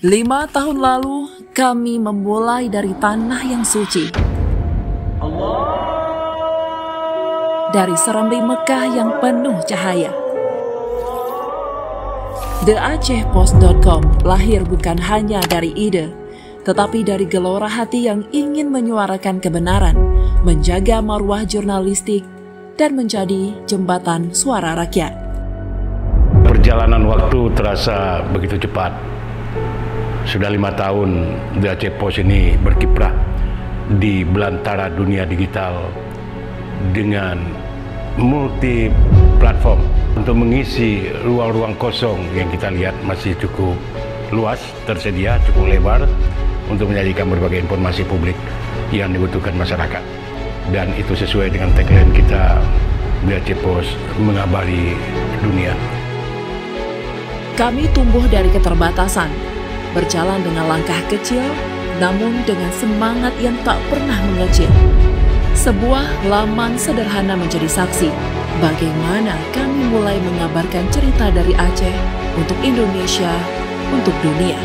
5 tahun lalu, kami memulai dari tanah yang suci. Dari serambi Mekah yang penuh cahaya. TheAcehPost.com lahir bukan hanya dari ide, tetapi dari gelora hati yang ingin menyuarakan kebenaran, menjaga marwah jurnalistik, dan menjadi jembatan suara rakyat. Perjalanan waktu terasa begitu cepat. Sudah 5 tahun The Aceh Post ini berkiprah di belantara dunia digital dengan multi platform untuk mengisi ruang-ruang kosong yang kita lihat masih cukup luas, tersedia, cukup lebar untuk menyajikan berbagai informasi publik yang dibutuhkan masyarakat. Dan itu sesuai dengan tagline kita, The Aceh Post mengabari dunia. Kami tumbuh dari keterbatasan, berjalan dengan langkah kecil, namun dengan semangat yang tak pernah mengecil. Sebuah laman sederhana menjadi saksi bagaimana kami mulai mengabarkan cerita dari Aceh untuk Indonesia, untuk dunia.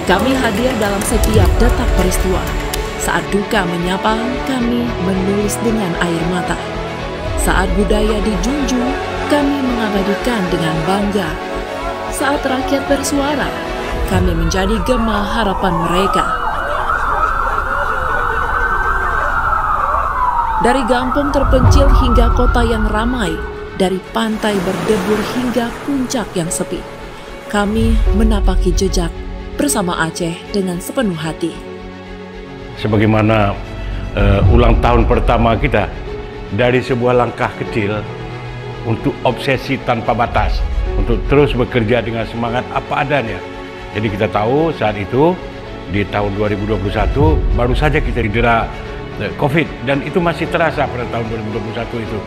Kami hadir dalam setiap detak peristiwa. Saat duka menyapa, kami menulis dengan air mata. Saat budaya dijunjung, kami mengabadikan dengan bangga. Saat rakyat bersuara, kami menjadi gema harapan mereka. Dari kampung terpencil hingga kota yang ramai, dari pantai berdebur hingga puncak yang sepi, kami menapaki jejak bersama Aceh dengan sepenuh hati. Sebagaimana ulang tahun pertama kita, dari sebuah langkah kecil untuk obsesi tanpa batas, untuk terus bekerja dengan semangat apa adanya. Jadi kita tahu saat itu di tahun 2021 baru saja kita didera COVID, dan itu masih terasa pada tahun 2021 itu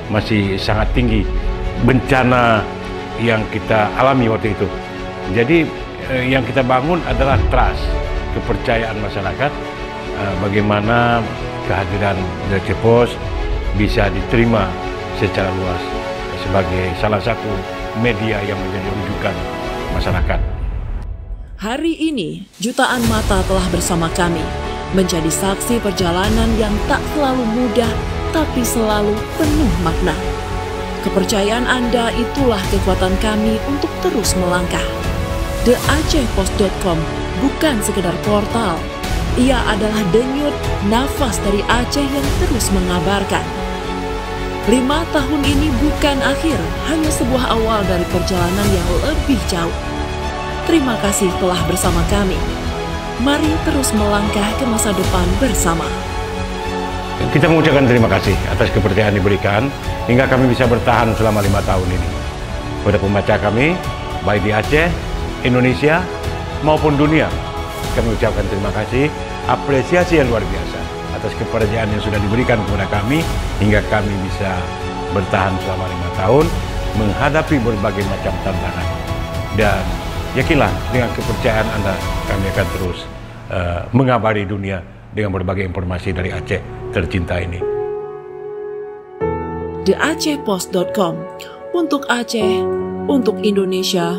masih sangat tinggi bencana yang kita alami waktu itu. Jadi yang kita bangun adalah trust, kepercayaan masyarakat, bagaimana kehadiran The Aceh Post bisa diterima secara luas sebagai salah satu media yang menjadi rujukan masyarakat. Hari ini, jutaan mata telah bersama kami, menjadi saksi perjalanan yang tak selalu mudah, tapi selalu penuh makna. Kepercayaan Anda itulah kekuatan kami untuk terus melangkah. TheAcehPost.com bukan sekedar portal. Ia adalah denyut nafas dari Aceh yang terus mengabarkan. 5 tahun ini bukan akhir, hanya sebuah awal dari perjalanan yang lebih jauh. Terima kasih telah bersama kami. Mari terus melangkah ke masa depan bersama. Kita mengucapkan terima kasih atas kepercayaan diberikan hingga kami bisa bertahan selama 5 tahun ini. Pada pembaca kami, baik di Aceh, Indonesia, maupun dunia, kami ucapkan terima kasih, apresiasi yang luar biasa atas kepercayaan yang sudah diberikan kepada kami hingga kami bisa bertahan selama 5 tahun menghadapi berbagai macam tantangan. Dan yakinlah dengan kepercayaan Anda, kami akan terus mengabari dunia dengan berbagai informasi dari Aceh tercinta ini. TheAcehPost.com untuk Aceh, untuk Indonesia,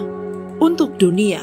untuk dunia.